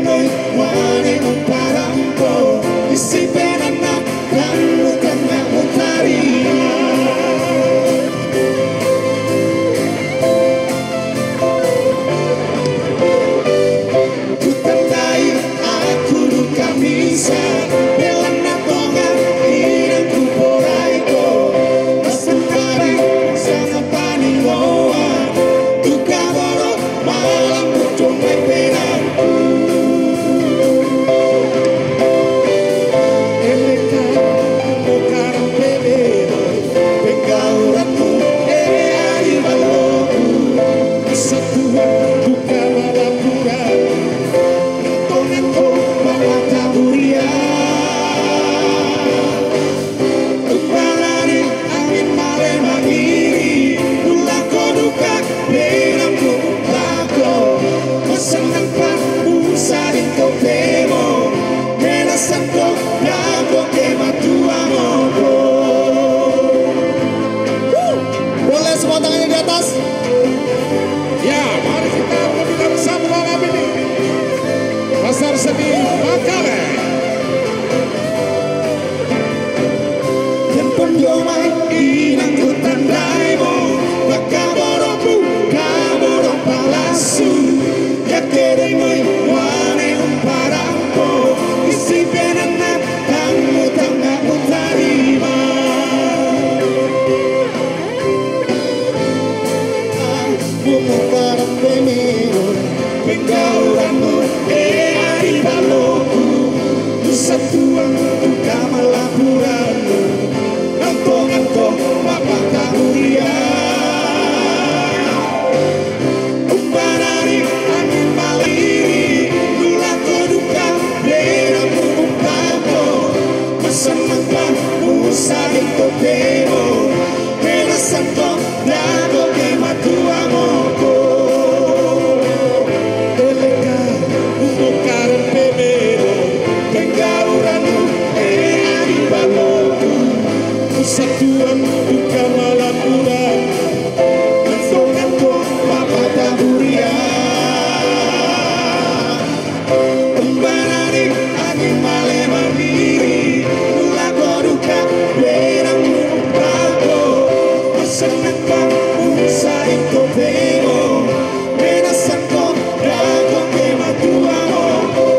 noi wane parampo isi penana kamu tengah utari ku tandai aku duka bisa belana tongan irang ku poraiko masukari sana pani loa duka boro malam muncul penangku boleh semua tangannya di atas. Ya, mari kita membina bersama malam ini Pasar Seni Makale. Yang pendomai inang ku tandaimu baka boroku kaborong palasu ya kerenoi wane umparampo isi penana kamu tangga utarima bukaran pemero penggauranmu hari baloku satuan buka malapuranmu nanto bapak kamuria umbarari angin maliri gula koduka beramu umpako masamangka usahing kopero pera santo dago ke matuamoko eleka bukaran pemero penggauranmu hari baloku satuan buka malapuran nanto bapak taburia umbarari angin male mandiri gula koduka beramu umpako masamangka usai kopero menasanko dago ke matuamoko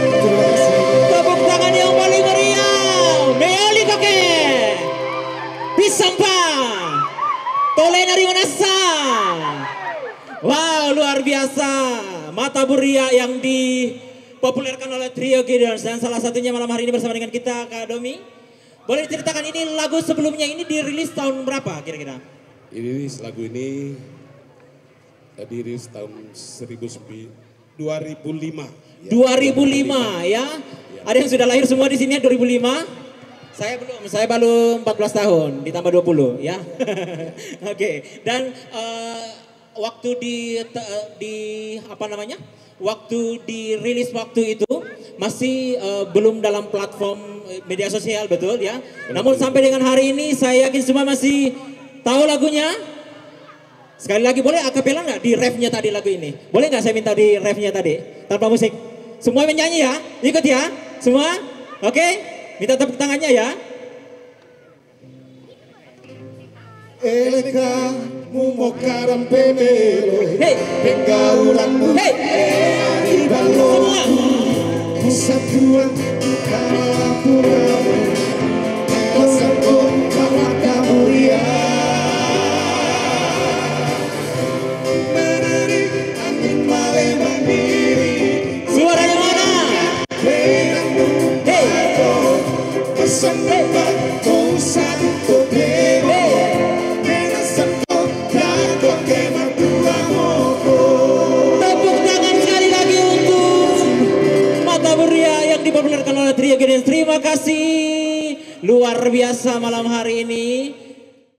Tepuk tangan yang paling meriah, Meoli Koke, Pisampa, Tolenari Manasa. Wow, luar biasa. Mata Buria yang dipopulerkan oleh Trio Gideons dan salah satunya malam hari ini bersama dengan kita Kak Domi. Boleh diceritakan ini lagu sebelumnya ini dirilis tahun berapa kira-kira? Ini lagu ini dirilis tahun 2005. 2005 ya. Ada yang sudah lahir semua di sini 2005? Saya baru 14 tahun ditambah 20 ya. Oke. Dan waktu waktu dirilis waktu itu masih belum dalam platform media sosial betul ya. Namun sampai dengan hari ini saya yakin semua masih tahu lagunya. Sekali lagi boleh akapela nggak di refnya tadi lagu ini? Boleh nggak saya minta di refnya tadi tanpa musik? Semua menyanyi ya, ikut ya, semua, oke? Minta tepuk tangannya ya. eleka mumokaran pemero Hey, penggauranmu hey, hari semua. baloku satuan buka malapuran masamangko bapak kamuria menarik angin male mandiri Suaranya mana? penangmu Hey, masamangka kau satu kopero menasanko dago ke matuamoko tepuk tangan sekali lagi untuk Mata Buria yang dipopulerkan oleh Trio Gideons. Terima kasih luar biasa malam hari ini.